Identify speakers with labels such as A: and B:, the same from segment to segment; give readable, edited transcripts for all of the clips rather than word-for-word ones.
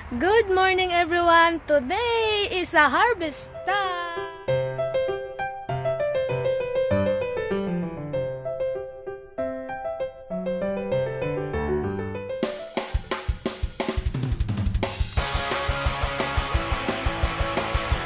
A: Good morning everyone! Today is a harvest time!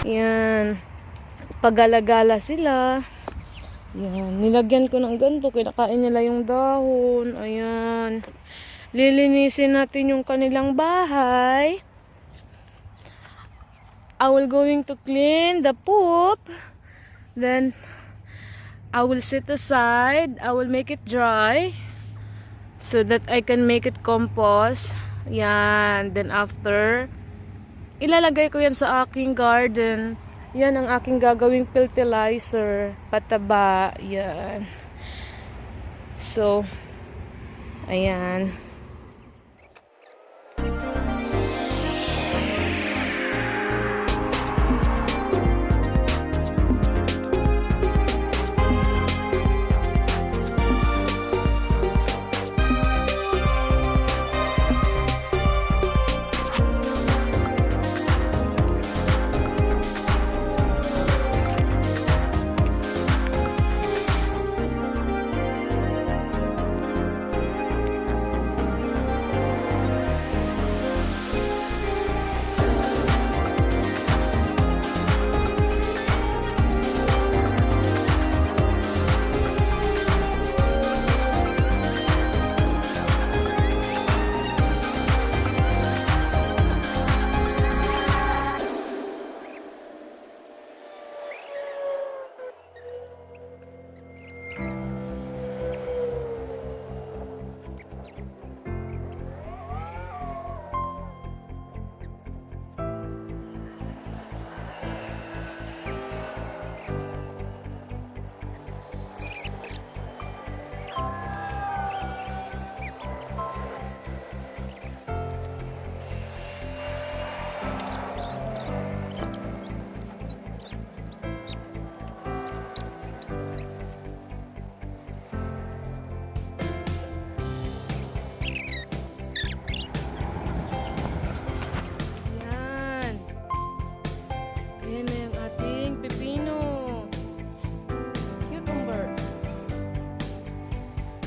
A: Yan. Pagala-gala sila. Yan. Nilagyan ko ng ganito. Kinakain nila yung dahon. Ayan. Lilinisin natin yung kanilang bahay. I will going to clean the poop. Then I will set aside. I will make it dry so that I can make it compost. Yan. Then after, ilalagay ko yan sa aking garden. Yan ang aking gagawing fertilizer. Pataba. Yan. So, ayan.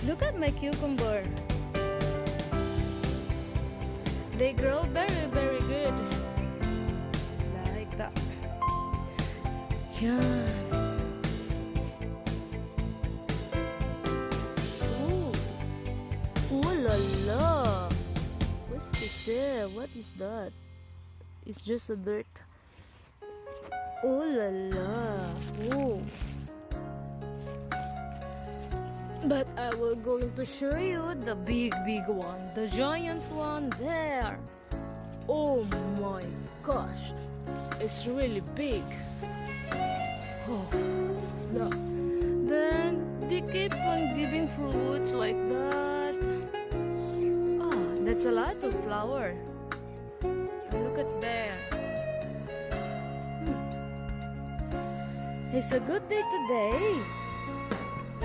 A: Look at my cucumber. They grow very, very good. Like that. Yeah. Ooh. Ooh la la. What's this there? What is that? It's just a dirt. Ooh la la. Ooh. But I will going to show you the big one, the giant one there. Oh my gosh, it's really big. Oh, look. Then they keep on giving fruits like that. Ah, that's a lot of flower. And look at there. It's a good day today.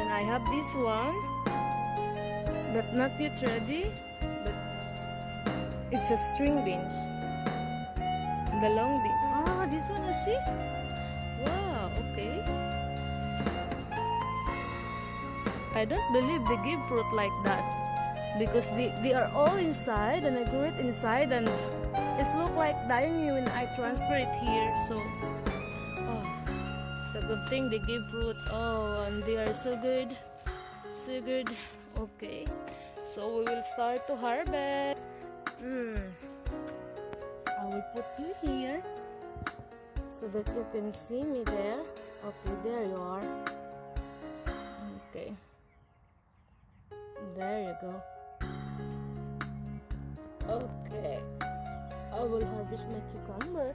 A: I have this one, but not yet ready. But it's a string beans, the long beans. Ah, this one you see? Wow, okay. I don't believe they give fruit like that because they are all inside, and I grew it inside, and it's look like dying when I transfer it here. So. It's a good thing they give fruit. Oh, and they are so good. So good. Okay. So we will start to harvest. I will put you here so that you can see me there. Okay, there you are. Okay. There you go. Okay. I will harvest my cucumber.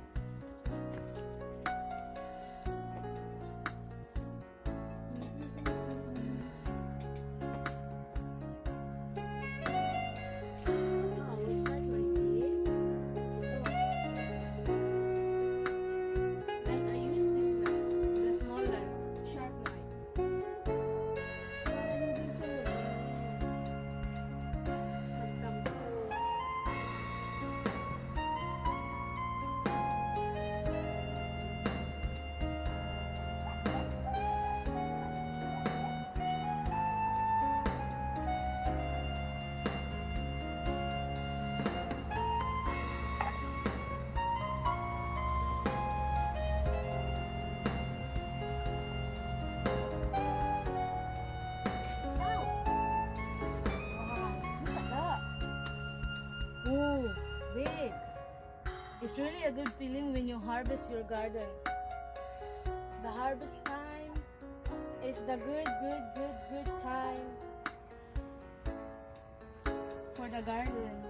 A: Oh, big. It's really a good feeling when you harvest your garden. The harvest time is the good time for the garden.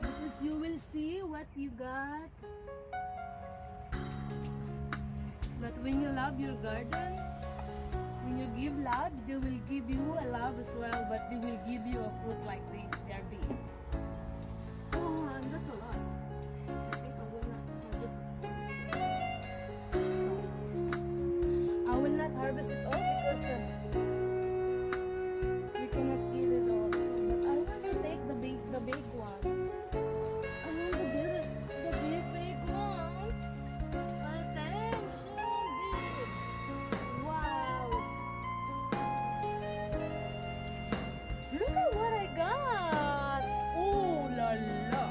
A: Because you will see what you got. But when you love your garden, when you give love, they will give you a love as well, but they will give you a fruit like this. They are big. Oh, and that's a lot. I think I will not harvest. I will not harvest it all because we cannot eat it all. But I want to take the big one. I want to get it, the big one. Attention, big. Wow. Look at what I got. Oh la la.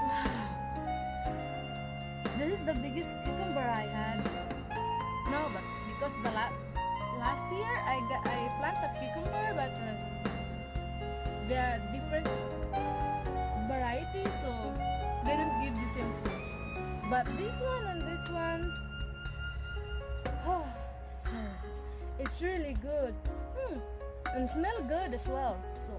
A: Wow. This is the biggest cucumber I had. No, but because the last year I planted cucumber, but they are different varieties, so they don't give the same fruit. But this one and this one, oh, sir, it's really good. And smell good as well. So,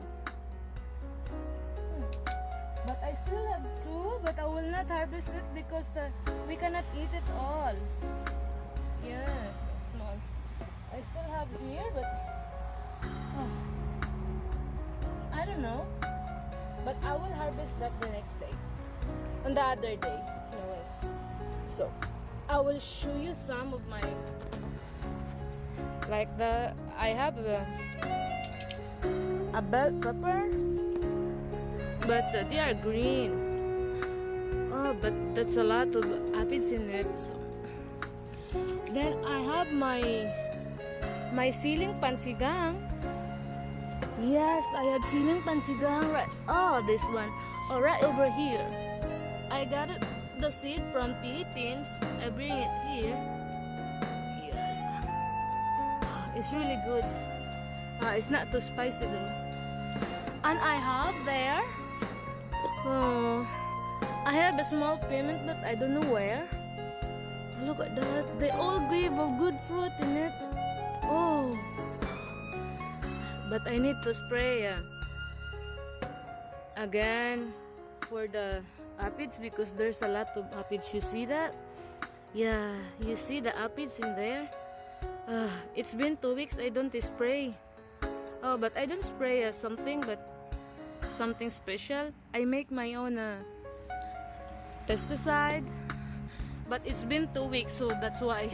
A: but I still have two, but I will not harvest it because we cannot eat it all. Yes, small. I still have here, but I don't know. But I will harvest that the next day, on the other day. No way. So I will show you some of my, like I have a bell pepper, but they are green. Oh, but that's a lot of aphids in it. So then I have my ceiling pansigang. Yes, I have ceiling pansigang right. Oh, this one. Oh, right over here. I got it, the seed from Philippines. I bring it here. Yes, it's really good. It's not too spicy though. And I have there. I have a small piment, but I don't know where. Look at that. They all give a good fruit in it. Oh. But I need to spray again for the aphids because there's a lot of aphids. You see that? Yeah, you see the aphids in there? It's been 2 weeks I don't spray. Oh, but I don't spray something special. I make my own pesticide. But it's been 2 weeks, so that's why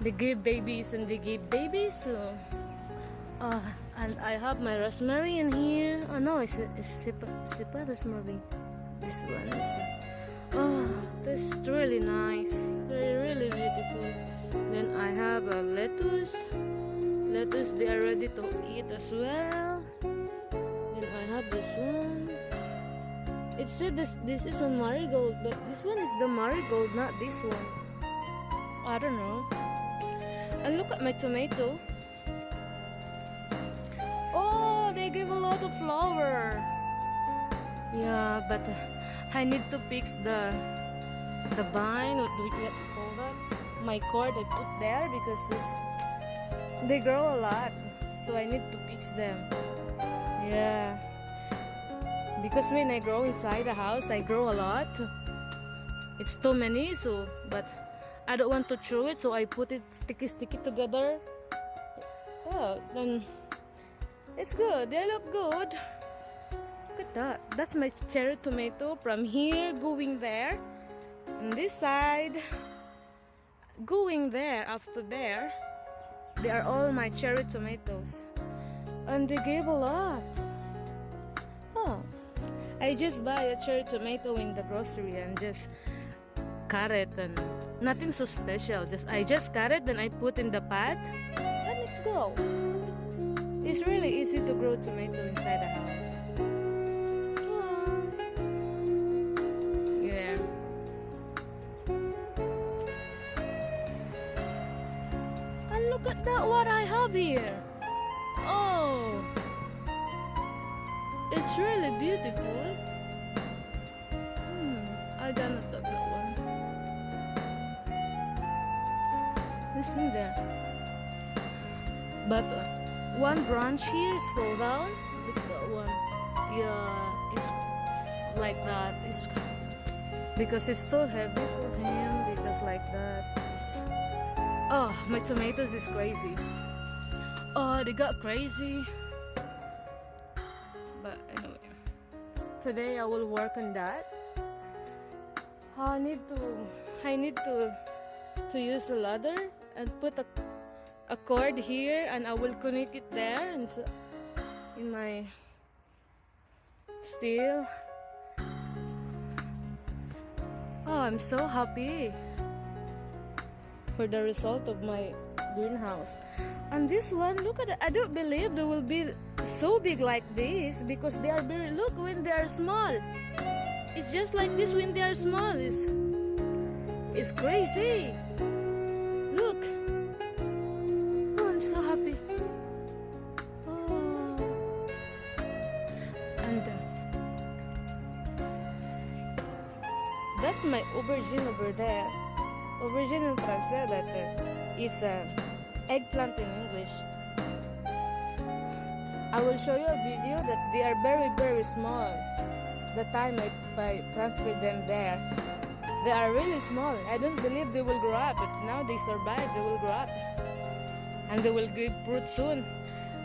A: they give babies and they give babies. So, and I have my rosemary in here. Oh no, it's sipa rosemary. This one is. Oh, that's really nice. Really beautiful. Then I have a lettuce. Lettuce, they are ready to eat as well. Then I have this one. It said this is a marigold, but this one is the marigold, not this one. I don't know. And look at my tomato. Oh, they give a lot of flower. Yeah, but I need to fix the vine. What do you call that? My cord I put there because they grow a lot, so I need to fix them. Yeah. Because when I grow inside the house, I grow a lot. It's too many, so but I don't want to throw it, so I put it sticky together. Oh, then it's good. They look good. Look at that. That's my cherry tomato from here going there. On this side, going there after there. They are all my cherry tomatoes, and they gave a lot. Oh. I just buy a cherry tomato in the grocery and just cut it, and nothing so special. I just cut it, then I put in the pot and it's grow. It's really easy to grow tomato inside the house. Yeah. And look at that, what I have here. Oh. It's really beautiful. I gonna take that one. This one there. But one branch here is fall down. Look at that one. Yeah, it's like that. It's because it's too heavy for him. Because like that. Oh, my tomatoes is crazy. Oh, they got crazy. But anyway, today I will work on that. I need to use a ladder and put a cord here, and I will connect it there and in my steel. Oh, I'm so happy for the result of my greenhouse. And this one, look at it. I don't believe they will be so big like this because they are very, look, when they are small. It's just like this when they are small. It's crazy. Look. Oh, I'm so happy. Oh. And that's my aubergine over there. Aubergine in Francais, that is eggplant in English. I will show you a video that they are very, very small. The time I transferred them there, they are really small. I don't believe they will grow up, but now they survive. They will grow up and they will give fruit soon.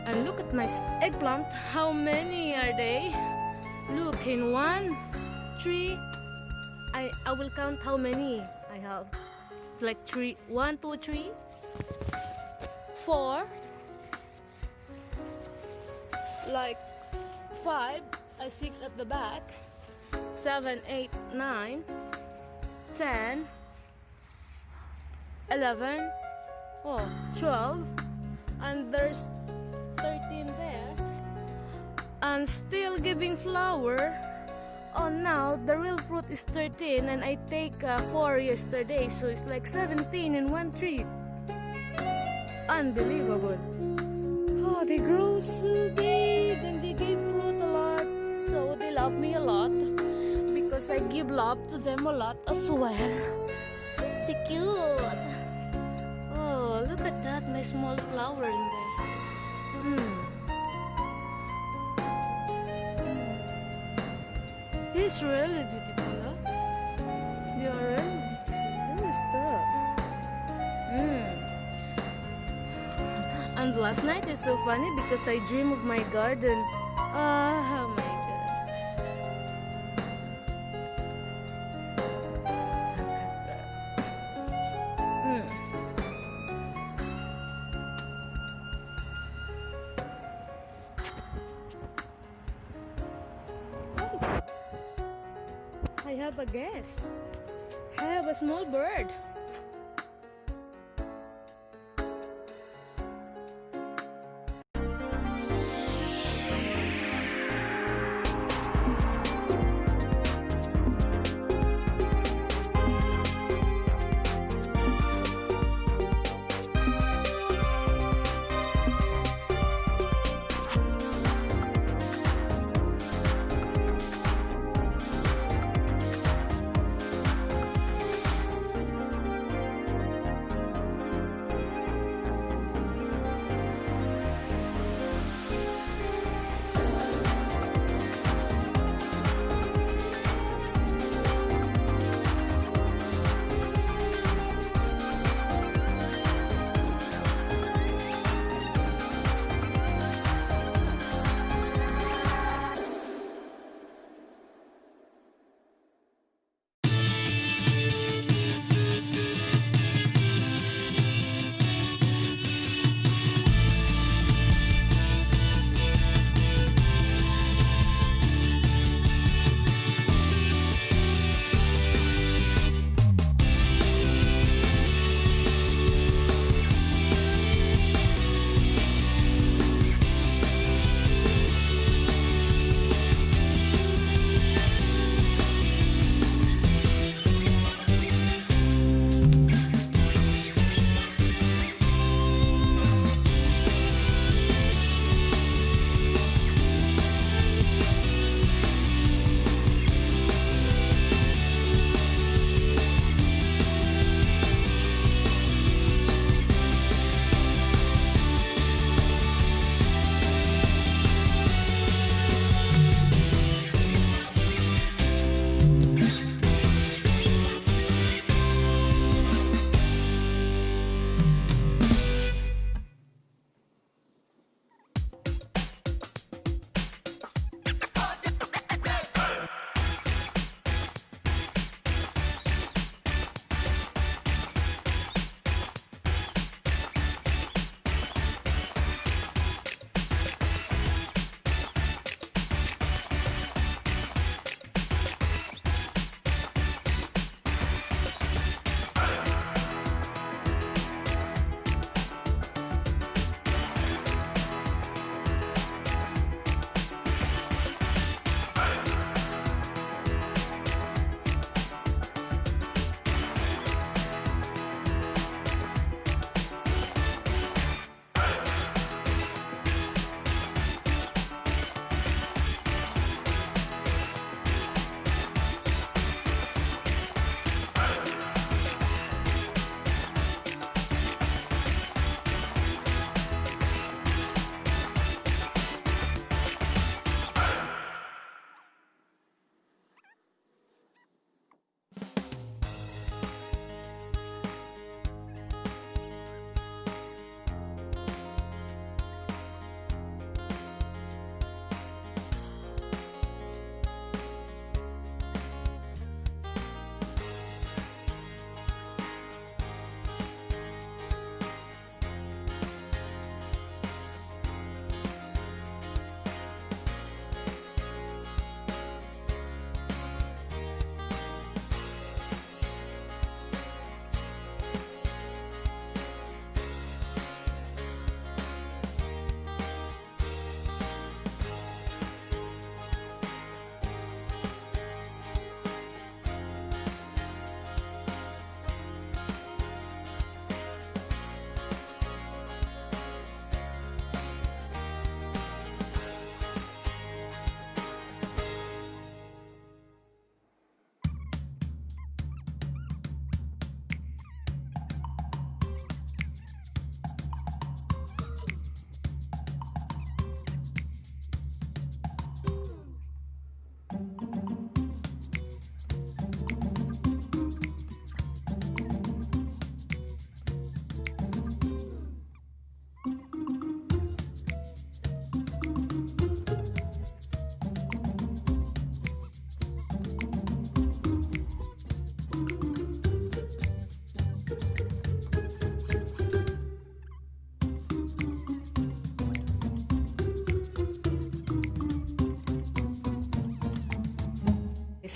A: And look at my eggplant. How many are they? Look, in 1, 3. I will count how many I have. Like 3, 1, 2, 3, 4, like 5, 6 at the back, 7, 8, 9, 10, 11, 12, and there's 13 there, and still giving flower. Oh, now the real fruit is 13, and I take 4 yesterday, so it's like 17 in 1 tree. Unbelievable. Oh, they grow so big and they give fruit a lot, so they love me a lot because I give love to them a lot as well. So cute. Oh, look at that, my small flower in there. It's really beautiful, huh? They are really beautiful. What is that? And last night is so funny because I dream of my garden. Oh my god. What is that? I have a guest. I have a small bird.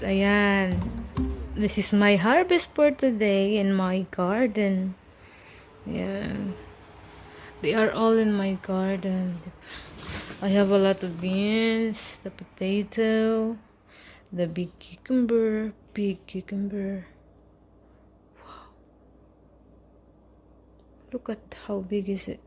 A: Ayan. This is my harvest for today in my garden. Ayan. They are all in my garden. I have a lot of beans, the potato, the big cucumber. Wow. Look at how big is it.